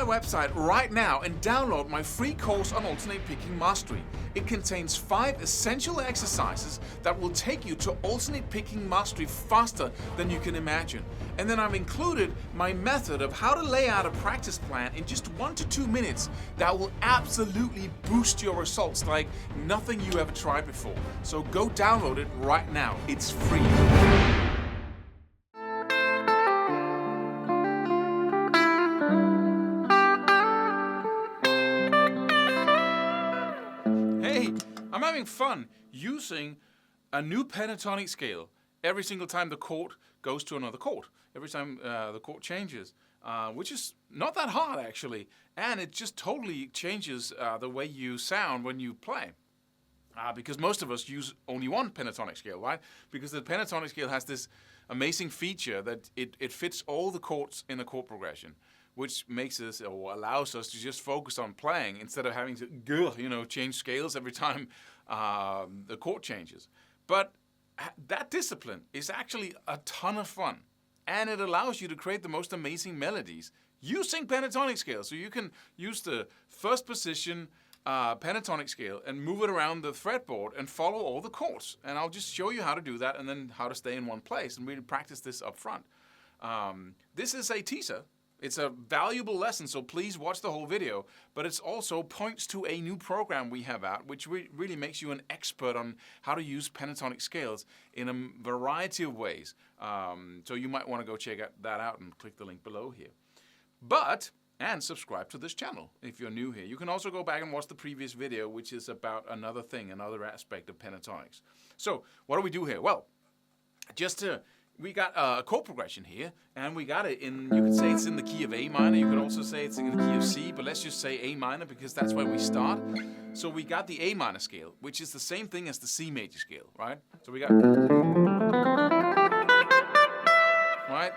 website right now and download my free course on alternate picking mastery. It contains 5 essential exercises that will take you to alternate picking mastery faster than you can imagine. And then I've included my method of how to lay out a practice plan in just 1 to 2 minutes that will absolutely boost your results like nothing you ever tried before. So go download it right now. It's free. I'm having fun using a new pentatonic scale every single time the chord goes to another chord, every time the chord changes, which is not that hard actually, and it just totally changes the way you sound when you play. Because most of us use only one pentatonic scale, right? Because the pentatonic scale has this amazing feature that it fits all the chords in a chord progression, which makes us or allows us to just focus on playing instead of having to, change scales every time the chord changes. But that discipline is actually a ton of fun, and it allows you to create the most amazing melodies using pentatonic scales. So you can use the first position pentatonic scale and move it around the fretboard and follow all the chords. And I'll just show you how to do that and then how to stay in one place and really practice this up front. This is a teaser. It's a valuable lesson, so please watch the whole video. But it also points to a new program we have out, which really makes you an expert on how to use pentatonic scales in a variety of ways. So you might want to go check that out and click the link below here. And subscribe to this channel if you're new here. You can also go back and watch the previous video, which is about another thing, another aspect of pentatonics. So what do we do here? Well, we got a chord progression here, and we got it in, you could say it's in the key of A minor, you could also say it's in the key of C, but let's just say A minor because that's where we start. So we got the A minor scale, which is the same thing as the C major scale, right? So we got, right,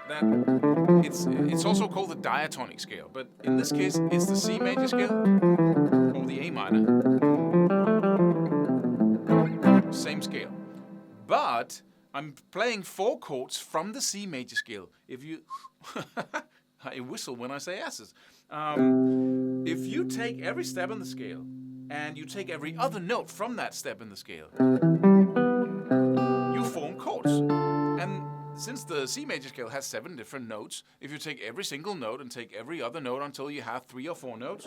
it's also called the diatonic scale, but in this case, it's the C major scale, or the A minor, same scale. But I'm playing 4 chords from the C major scale. If you, I whistle when I say S's. If you take every step in the scale and you take every other note from that step in the scale, you form chords. And since the C major scale has 7 different notes, if you take every single note and take every other note until you have 3 or 4 notes,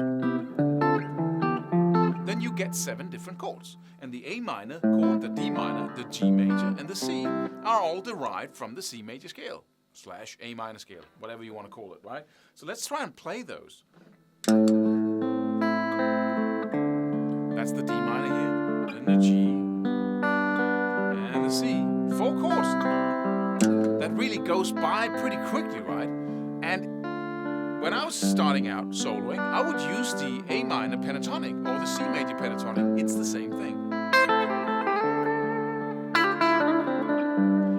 then you get 7 different chords. And the A minor chord, the D minor, the G major, and the C are all derived from the C major scale / A minor scale, whatever you want to call it, right? So let's try and play those. That's the D minor here, then the G, and the C. 4 chords. That really goes by pretty quickly, right? And when I was starting out soloing, I would use the A minor pentatonic or the C major pentatonic. It's the same thing.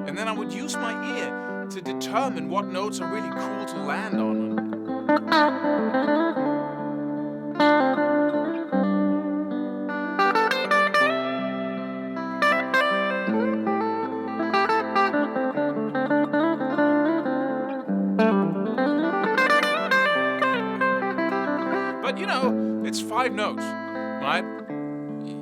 And then I would use my ear to determine what notes are really cool to land on. But it's 5 notes, right?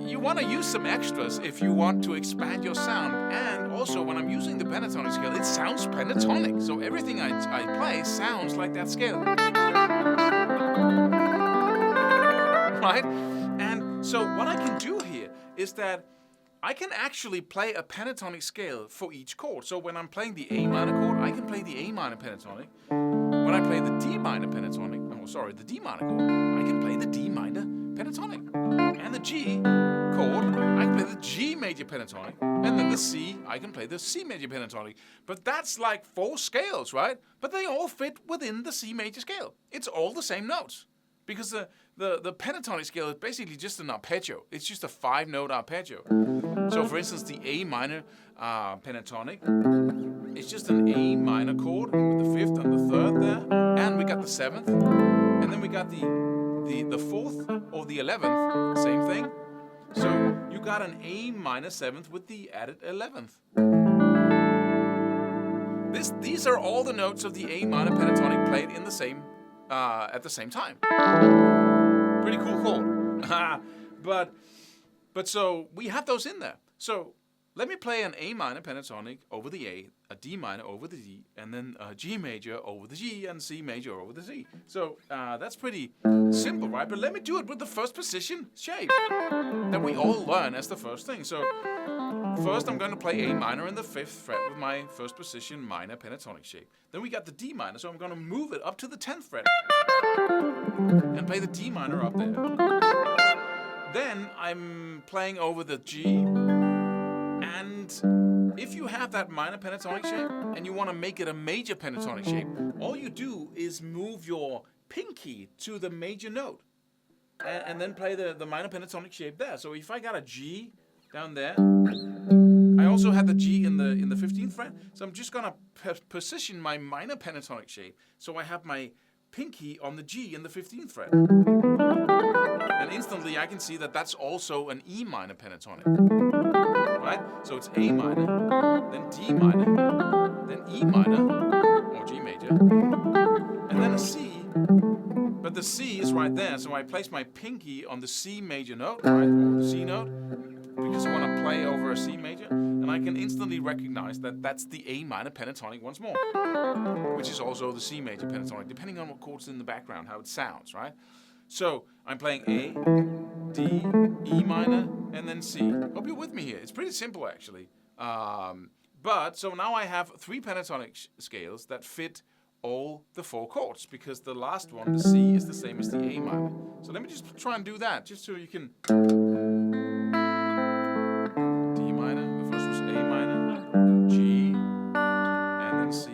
You want to use some extras if you want to expand your sound. And also, when I'm using the pentatonic scale, it sounds pentatonic. So everything I play sounds like that scale. Right? And so what I can do here is that I can actually play a pentatonic scale for each chord. So when I'm playing the A minor chord, I can play the A minor pentatonic. When I play the D minor pentatonic, the D minor chord, I can play the D minor pentatonic. And the G chord, I can play the G major pentatonic. And then the C, I can play the C major pentatonic. But that's like 4 scales, right? But they all fit within the C major scale. It's all the same notes. Because the pentatonic scale is basically just an arpeggio. It's just a 5-note arpeggio. So for instance, the A minor pentatonic, it's just an A minor chord with the 5th and the 3rd there. And we got the 7th. And then we got the 4th or the 11th, same thing. So you got an A minor 7th with the added 11th. These are all the notes of the A minor pentatonic played in the same at the same time. Pretty cool chord. But so we have those in there. So let me play an A minor pentatonic over the a D minor over the D, and then a G major over the G, and C major over the C. So that's pretty simple, right? But let me do it with the first position shape that we all learn as the first thing. So first I'm going to play A minor in the 5th fret with my first position minor pentatonic shape. Then we got the D minor, so I'm going to move it up to the 10th fret and play the D minor up there. Then I'm playing over the G. And if you have that minor pentatonic shape and you want to make it a major pentatonic shape, all you do is move your pinky to the major note and then play the minor pentatonic shape there. So if I got a G down there, I also have the G in the 15th fret. So I'm just going to position my minor pentatonic shape so I have my pinky on the G in the 15th fret. And instantly I can see that that's also an E minor pentatonic. Right? So it's A minor, then D minor, then E minor, or G major, and then a C. But the C is right there, so I place my pinky on the C major note, right, or the C note, because I want to play over a C major, and I can instantly recognize that that's the A minor pentatonic once more, which is also the C major pentatonic, depending on what chord's in the background, how it sounds, right? So I'm playing A, D, E minor, and then C. Hope you're with me here. It's pretty simple, actually. But so now I have 3 pentatonic scales that fit all the 4 chords, because the last one, the C, is the same as the A minor. So let me just try and do that, just so you can... D minor, the first was A minor, G, and then C.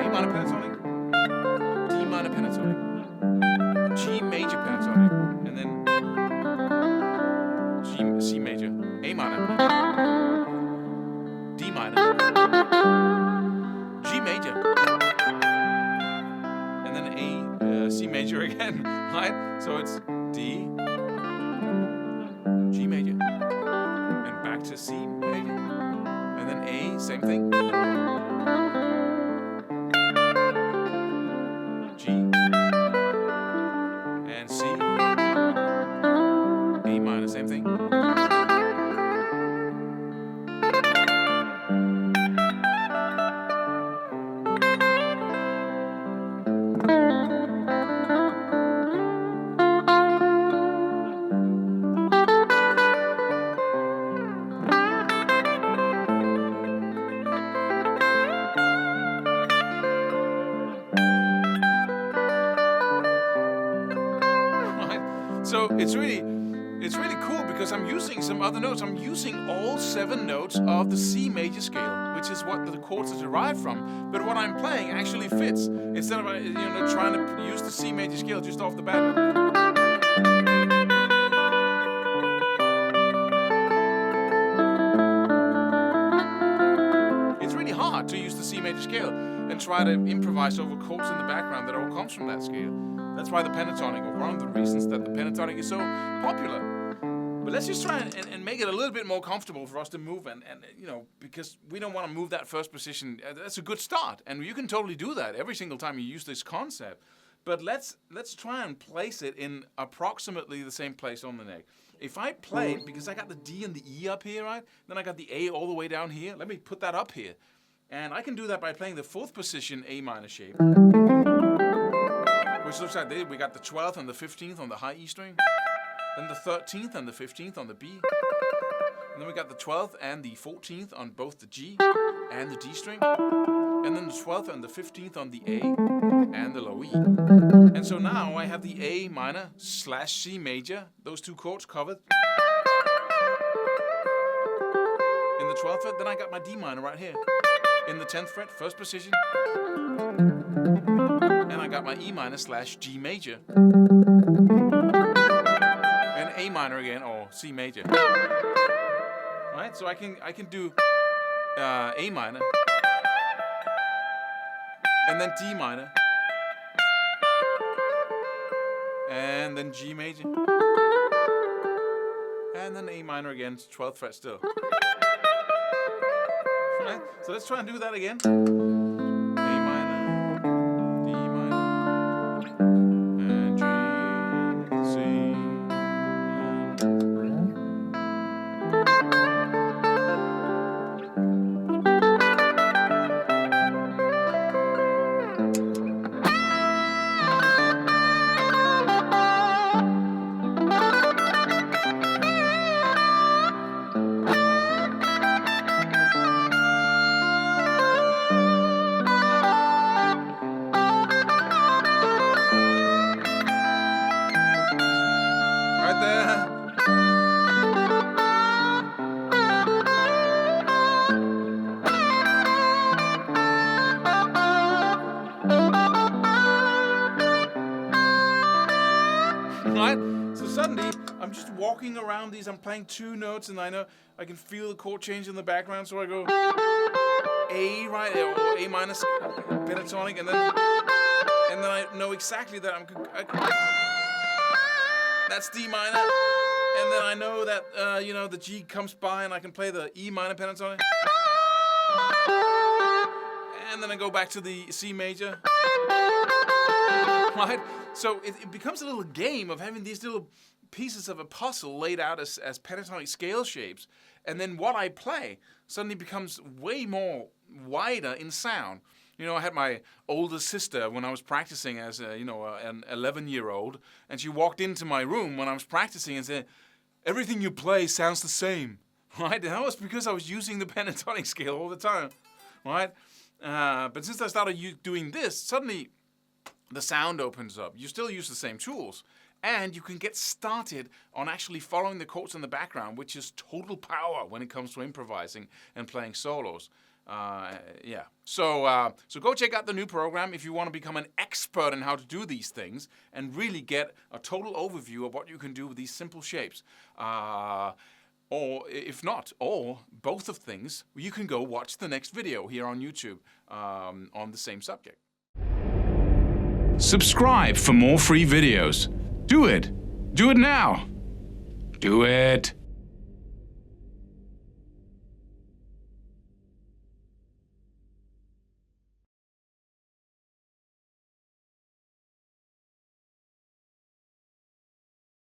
A minor pentatonic, D minor pentatonic, G major pentatonic, and then C major, A minor, D minor, G major, and then C major again, right? So it's D, G major, and back to C major, and then A, same thing. G, and C, A minor, same thing. So it's really cool, because I'm using some other notes. I'm using all 7 notes of the C major scale, which is what the chords are derived from. But what I'm playing actually fits, instead of trying to use the C major scale just off the bat. It's really hard to use the C major scale and try to improvise over chords in the background that all comes from that scale. That's why the pentatonic, or one of the reasons that the pentatonic is so popular. But let's just try and make it a little bit more comfortable for us to move, and because we don't want to move that first position. That's a good start, and you can totally do that every single time you use this concept. But let's try and place it in approximately the same place on the neck. If I play, because I got the D and the E up here, right? Then I got the A all the way down here. Let me put that up here. And I can do that by playing the 4th position A minor shape, which looks like this. We got the 12th and the 15th on the high E string, then the 13th and the 15th on the B, and then we got the 12th and the 14th on both the G and the D string, and then the 12th and the 15th on the A and the low E. And so now I have the A minor / C major, those 2 chords covered in the 12th fret. Then I got my D minor right here in the 10th fret, first position. And I got my E minor / G major. And A minor again, or C major. Right? So I can do A minor. And then D minor. And then G major. And then A minor again, 12th fret still. Right? So let's try and do that again. A walking around these. I'm playing 2 notes, and I know I can feel the chord change in the background. So I go A, right, or A minor pentatonic, and then I know exactly that that's D minor, and then I know that the G comes by, and I can play the E minor pentatonic, and then I go back to the C major. Right? So it becomes a little game of having these little pieces of a puzzle laid out as pentatonic scale shapes, and then what I play suddenly becomes way more wider in sound. I had my older sister when I was practicing as an 11-year-old, and she walked into my room when I was practicing and said, "Everything you play sounds the same." Right? And that was because I was using the pentatonic scale all the time. Right? But since I started doing this, suddenly the sound opens up. You still use the same tools, and you can get started on actually following the chords in the background, which is total power when it comes to improvising and playing solos. So go check out the new program if you want to become an expert in how to do these things and really get a total overview of what you can do with these simple shapes. Or if not, or both of things, you can go watch the next video here on YouTube on the same subject. Subscribe for more free videos. Do it. Do it now. Do it.